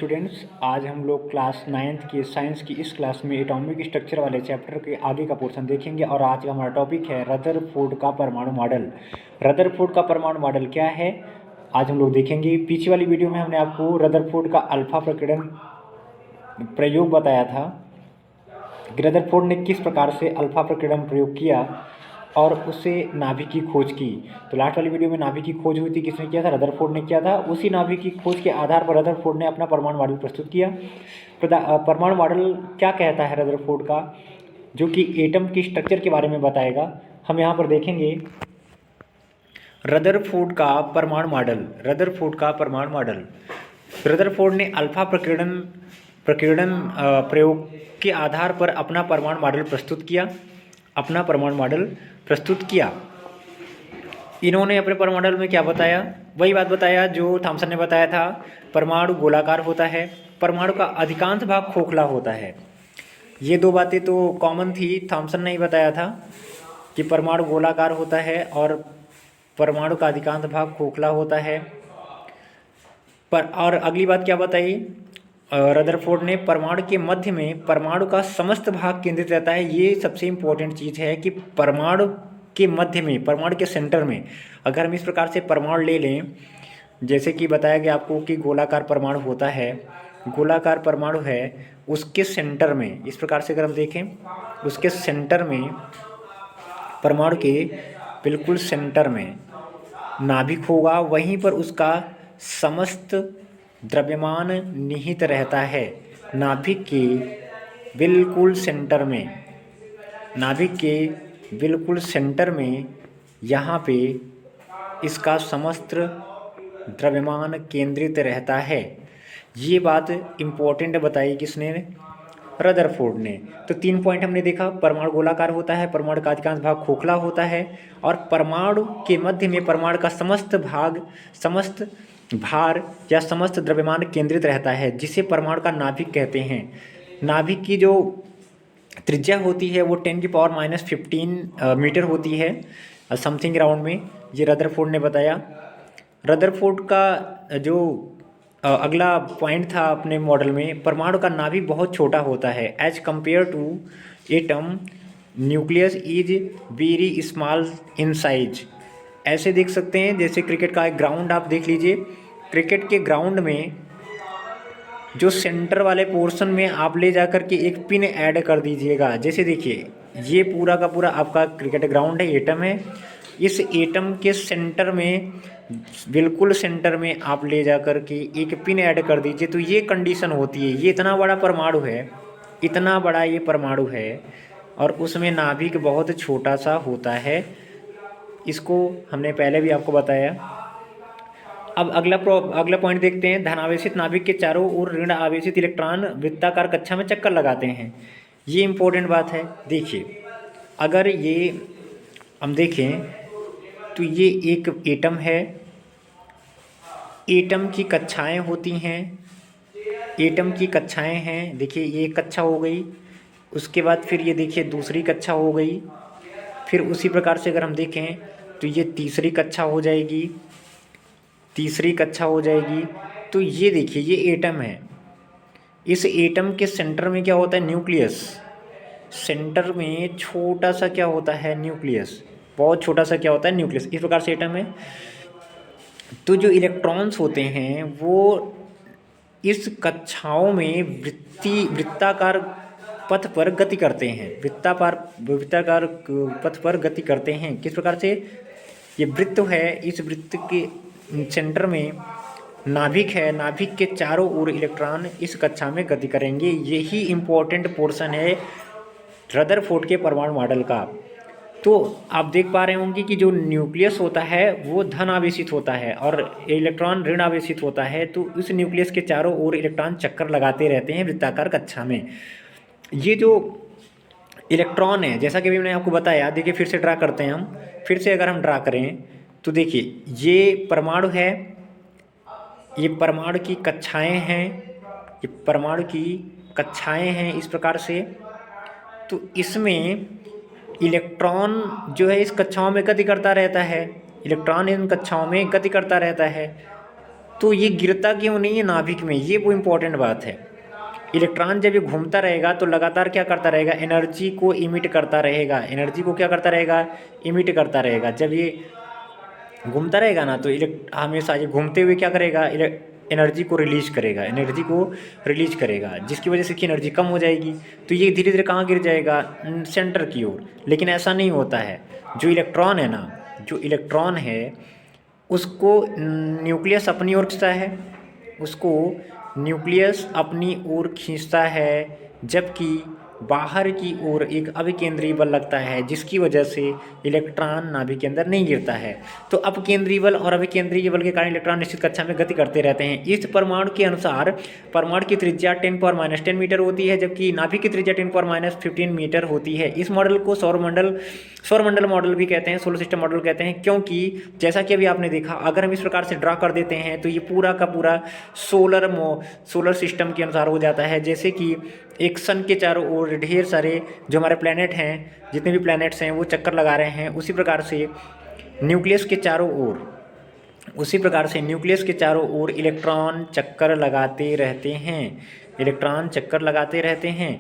Students, आज हम लोग क्लास 9th की साइंस की इस क्लास में एटॉमिक स्ट्रक्चर वाले चैप्टर के आगे का पोर्शन देखेंगे और आज का हमारा टॉपिक है रदरफोर्ड का परमाणु मॉडल। रदरफोर्ड का परमाणु मॉडल क्या है आज हम लोग देखेंगे। पीछे वाली वीडियो में हमने आपको रदरफोर्ड का अल्फा प्रकीर्णन प्रयोग बताया था कि रदरफोर्ड ने किस प्रकार से अल्फा प्रकीर्णन प्रयोग किया और उससे नाभिक की खोज की। तो लास्ट वाली वीडियो में नाभिक की खोज हुई थी, किसने किया था? रदरफोर्ड ने किया था। उसी नाभिक की खोज के आधार पर रदरफोर्ड ने अपना परमाणु मॉडल प्रस्तुत किया। परमाणु मॉडल क्या कहता है रदरफोर्ड का, जो कि एटम की स्ट्रक्चर के बारे में बताएगा। हम यहाँ पर देखेंगे रदरफोर्ड का परमाणु मॉडल। रदरफोर्ड का परमाणु मॉडल, रदरफोर्ड ने अल्फा प्रकीर्णन प्रयोग के आधार पर अपना परमाणु मॉडल प्रस्तुत किया। इन्होंने अपने परमाणु मॉडल में क्या बताया? वही बात बताया जो थॉमसन ने बताया था। परमाणु गोलाकार होता है, परमाणु का अधिकांश भाग खोखला होता है। ये दो बातें तो कॉमन थी, थॉमसन ने ही बताया था कि परमाणु गोलाकार होता है और परमाणु का अधिकांश भाग खोखला होता है। और अगली बात क्या बताई रदरफोर्ड ने? परमाणु के मध्य में परमाणु का समस्त भाग केंद्रित रहता है। ये सबसे इम्पोर्टेंट चीज़ है कि परमाणु के मध्य में, परमाणु के सेंटर में, अगर हम इस प्रकार से परमाणु ले लें, जैसे कि बताया गया आपको कि गोलाकार परमाणु होता है, गोलाकार परमाणु है, उसके सेंटर में इस प्रकार से अगर हम देखें, उसके सेंटर में, परमाणु के बिल्कुल सेंटर में नाभिक होगा, वहीं पर उसका समस्त द्रव्यमान निहित रहता है। नाभिक के बिल्कुल सेंटर में, नाभिक के बिल्कुल सेंटर में यहाँ पे इसका समस्त द्रव्यमान केंद्रित रहता है। ये बात इम्पोर्टेंट बताई किसने? रदरफोर्ड ने। तो 3 पॉइंट हमने देखा। परमाणु गोलाकार होता है, परमाणु का अधिकांश भाग खोखला होता है और परमाणु के मध्य में परमाणु का समस्त भार या समस्त द्रव्यमान केंद्रित रहता है, जिसे परमाणु का नाभिक कहते हैं। नाभिक की जो त्रिज्या होती है वो 10⁻⁻15 मीटर होती है, समथिंग राउंड में। ये रदरफोर्ड ने बताया। रदरफोर्ड का जो अगला पॉइंट था अपने मॉडल में, परमाणु का नाभिक बहुत छोटा होता है। As compare to atom, nucleus is very small in size. ऐसे देख सकते हैं जैसे क्रिकेट का एक ग्राउंड आप देख लीजिए। क्रिकेट के ग्राउंड में जो सेंटर वाले पोर्शन में आप ले जा कर के एक पिन ऐड कर दीजिएगा। जैसे देखिए, ये पूरा का पूरा आपका क्रिकेट ग्राउंड है, एटम है। इस एटम के सेंटर में, बिल्कुल सेंटर में आप ले जा कर के एक पिन ऐड कर दीजिए, तो ये कंडीशन होती है। ये इतना बड़ा परमाणु है, इतना बड़ा ये परमाणु है और उसमें नाभिक बहुत छोटा सा होता है। इसको हमने पहले भी आपको बताया। अब अगला पॉइंट देखते हैं। धनावेशित नाभिक के चारों ओर ऋण आवेशित इलेक्ट्रॉन वृत्ताकार कक्षा में चक्कर लगाते हैं। ये इम्पोर्टेंट बात है। देखिए, अगर ये हम देखें तो ये एक एटम है, एटम की कक्षाएं होती हैं, एटम की कक्षाएं हैं। देखिए, ये एक कक्षा हो गई, उसके बाद फिर ये देखिए दूसरी कक्षा हो गई, फिर उसी प्रकार से अगर हम देखें तो ये तीसरी कक्षा हो जाएगी, तीसरी कक्षा हो जाएगी। तो ये देखिए, ये एटम है। इस एटम के सेंटर में क्या होता है? न्यूक्लियस। सेंटर में छोटा सा क्या होता है? न्यूक्लियस। बहुत छोटा सा क्या होता है? न्यूक्लियस। इस प्रकार से एटम है। तो जो इलेक्ट्रॉन्स होते हैं वो इस कक्षाओं में वृत्ताकार पथ पर गति करते हैं। वृत्ताकार पथ पर गति करते हैं। किस प्रकार से? ये वृत्त है, इस वृत्त के सेंटर में नाभिक है, नाभिक के चारों ओर इलेक्ट्रॉन इस कक्षा में गति करेंगे। यही इम्पोर्टेंट पोर्शन है रदरफोर्ड के परमाणु मॉडल का। तो आप देख पा रहे होंगे कि जो न्यूक्लियस होता है वो धन आवेशित होता है और इलेक्ट्रॉन ऋण आवेशित होता है। तो उस न्यूक्लियस के चारों ओर इलेक्ट्रॉन चक्कर लगाते रहते हैं वृत्ताकार कक्षा में। ये जो इलेक्ट्रॉन है, जैसा कि अभी मैंने आपको बताया, देखिए फिर से ड्रा करते हैं हम। फिर से अगर हम ड्रा करें तो देखिए, ये परमाणु है, ये परमाणु की कक्षाएं हैं, ये परमाणु की कक्षाएं हैं इस प्रकार से। तो इसमें इलेक्ट्रॉन जो है इस कक्षाओं में गति करता रहता है, इलेक्ट्रॉन इन कक्षाओं में गति करता रहता है। तो ये गिरता क्यों नहीं है नाभिक में, ये वो इम्पोर्टेंट बात है। इलेक्ट्रॉन जब ये घूमता रहेगा तो लगातार क्या करता रहेगा, एनर्जी को इमिट करता रहेगा, एनर्जी को क्या करता रहेगा, इमिट करता रहेगा। जब ये घूमता रहेगा ना तो हमेशा ये घूमते हुए क्या करेगा, एनर्जी को रिलीज करेगा, एनर्जी को रिलीज करेगा, जिसकी वजह से कि एनर्जी कम हो जाएगी। तो ये धीरे धीरे कहाँ गिर जाएगा, सेंटर की ओर। लेकिन ऐसा नहीं होता है, जो इलेक्ट्रॉन है ना, जो इलेक्ट्रॉन है उसको न्यूक्लियस अपनी ओर खींचता है, उसको न्यूक्लियस अपनी ओर खींचता है, जबकि बाहर की ओर एक अभिकेंद्री बल लगता है, जिसकी वजह से इलेक्ट्रॉन नाभिक के अंदर नहीं गिरता है। तो अपकेंद्री बल और अभिकेंद्रीय बल के कारण इलेक्ट्रॉन निश्चित कक्षा में गति करते रहते हैं। इस परमाणु के अनुसार परमाणु की त्रिज्या 10⁻⁻10 मीटर होती है, जबकि नाभिक की त्रिज्या 10⁻15 मीटर होती है। इस मॉडल को सौरमंडल मॉडल भी कहते हैं, सोलर सिस्टम मॉडल कहते हैं, क्योंकि जैसा कि अभी आपने देखा, अगर हम इस प्रकार से ड्रा कर देते हैं तो ये पूरा का पूरा सोलर सिस्टम के अनुसार हो जाता है। जैसे कि एक सन के चारों ओर ढेर सारे जो हमारे प्लैनेट हैं, जितने भी प्लैनेट्स हैं वो चक्कर लगा रहे हैं, उसी प्रकार से न्यूक्लियस के चारों ओर इलेक्ट्रॉन चक्कर लगाते रहते हैं, इलेक्ट्रॉन चक्कर लगाते रहते हैं।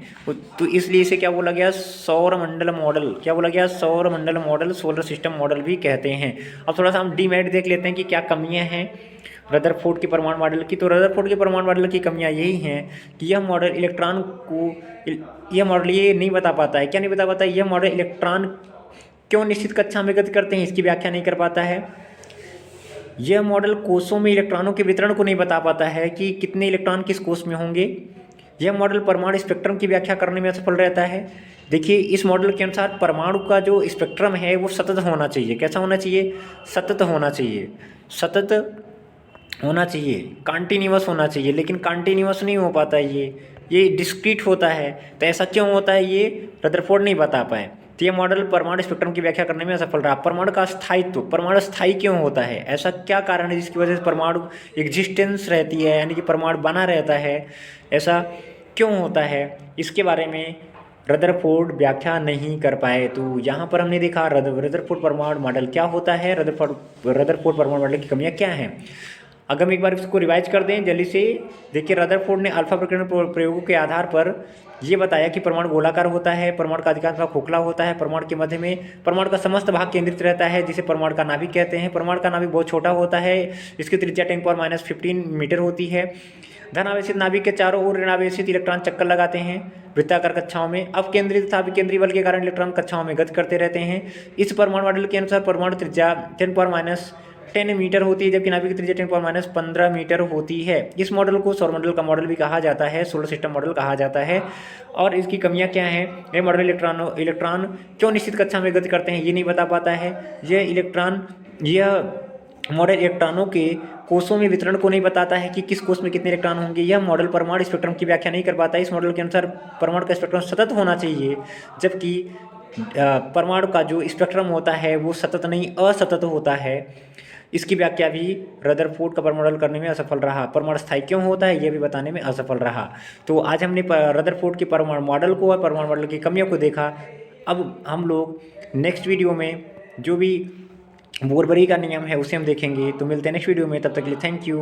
तो इसलिए इसे क्या बोला गया, सौरमंडल मॉडल। क्या बोला गया, सौरमंडल मॉडल, सोलर सिस्टम मॉडल भी कहते हैं। अब थोड़ा सा हम डीमेरिट देख लेते हैं कि क्या कमियां हैं रदरफोर्ड के परमाणु मॉडल की। तो रदरफोर्ड के परमाणु मॉडल की कमियां यही हैं कि यह मॉडल ये नहीं बता पाता है। क्या नहीं बता पाता है, यह मॉडल इलेक्ट्रॉन क्यों निश्चित कक्षा में गति करते हैं इसकी व्याख्या नहीं कर पाता है। यह मॉडल कोषों में इलेक्ट्रॉनों के वितरण को नहीं बता पाता है कि कितने इलेक्ट्रॉन किस कोष में होंगे। यह मॉडल परमाणु स्पेक्ट्रम की व्याख्या करने में असफल रहता है। देखिए, इस मॉडल के अनुसार परमाणु का जो स्पेक्ट्रम है वो सतत होना चाहिए। कैसा होना चाहिए, सतत होना चाहिए, सतत होना चाहिए, कंटिन्यूअस होना चाहिए। लेकिन कंटिन्यूअस नहीं हो पाता ये डिस्क्रीट होता है। तो ऐसा क्यों होता है, ये रदरफोर्ड नहीं बता पाए। तो ये मॉडल परमाणु स्पेक्ट्रम की व्याख्या करने में असफल रहा। परमाणु का स्थायित्व, परमाणु स्थायी क्यों होता है, ऐसा क्या कारण है जिसकी वजह से परमाणु एग्जिस्टेंस रहती है, यानी कि परमाणु बना रहता है, ऐसा क्यों होता है, इसके बारे में रदरफोर्ड व्याख्या नहीं कर पाए। तो यहाँ पर हमने देखा रदरफोर्ड परमाणु मॉडल क्या होता है, रदरफोर्ड परमाणु मॉडल की कमियाँ क्या हैं। अगर हम एक बार इसको रिवाइज कर दें जल्दी से, देखिए रदरफोर्ड ने अल्फा प्रकीर्णन प्रयोगों के आधार पर ये बताया कि परमाणु गोलाकार होता है, परमाणु का अधिकांश भाग खोखला होता है, परमाणु के मध्य में परमाणु का समस्त भाग केंद्रित रहता है, जिसे परमाणु का नाभिक कहते हैं। परमाणु का नाभिक बहुत छोटा होता है, इसकी त्रिज्या 10⁻⁻15 मीटर होती है। धनावेशित नाभिक के चारों ओर ऋणावेशित इलेक्ट्रॉन चक्कर लगाते हैं वृत्ताकार कक्षाओं में। अपकेंद्रित तथा विकेंद्रीय बल के कारण इलेक्ट्रॉन कक्षाओं में गति करते रहते हैं। इस परमाणु मॉडल के अनुसार परमाणु त्रिज्या 10⁻10 मीटर होती है, जबकि नाभिक की त्रिज्या 10⁻15 मीटर होती है। इस मॉडल को सौरमंडल का मॉडल भी कहा जाता है, सोलर सिस्टम मॉडल कहा जाता है। और इसकी कमियां क्या हैं, यह मॉडल इलेक्ट्रॉन क्यों निश्चित कक्षा में गति करते हैं ये नहीं बता पाता है। यह मॉडल इलेक्ट्रॉनों के कोषों में वितरण को नहीं बताता है कि किस कोष में कितने इलेक्ट्रॉन होंगे। यह मॉडल परमाणु स्पेक्ट्रम की व्याख्या नहीं कर पाता है। इस मॉडल के अनुसार परमाणु का स्पेक्ट्रम सतत होना चाहिए, जबकि परमाणु का जो स्पेक्ट्रम होता है वो सतत नहीं असतत होता है। इसकी व्याख्या भी रदरफोर्ड का परमाणु मॉडल करने में असफल रहा। परमाणु स्थायी क्यों होता है यह भी बताने में असफल रहा। तो आज हमने रदरफोर्ड के परमाणु मॉडल को और परमाणु मॉडल की कमियों को देखा। अब हम लोग नेक्स्ट वीडियो में जो भी बोरबरी का नियम है उसे हम देखेंगे। तो मिलते हैं नेक्स्ट वीडियो में, तब तक के लिए थैंक यू।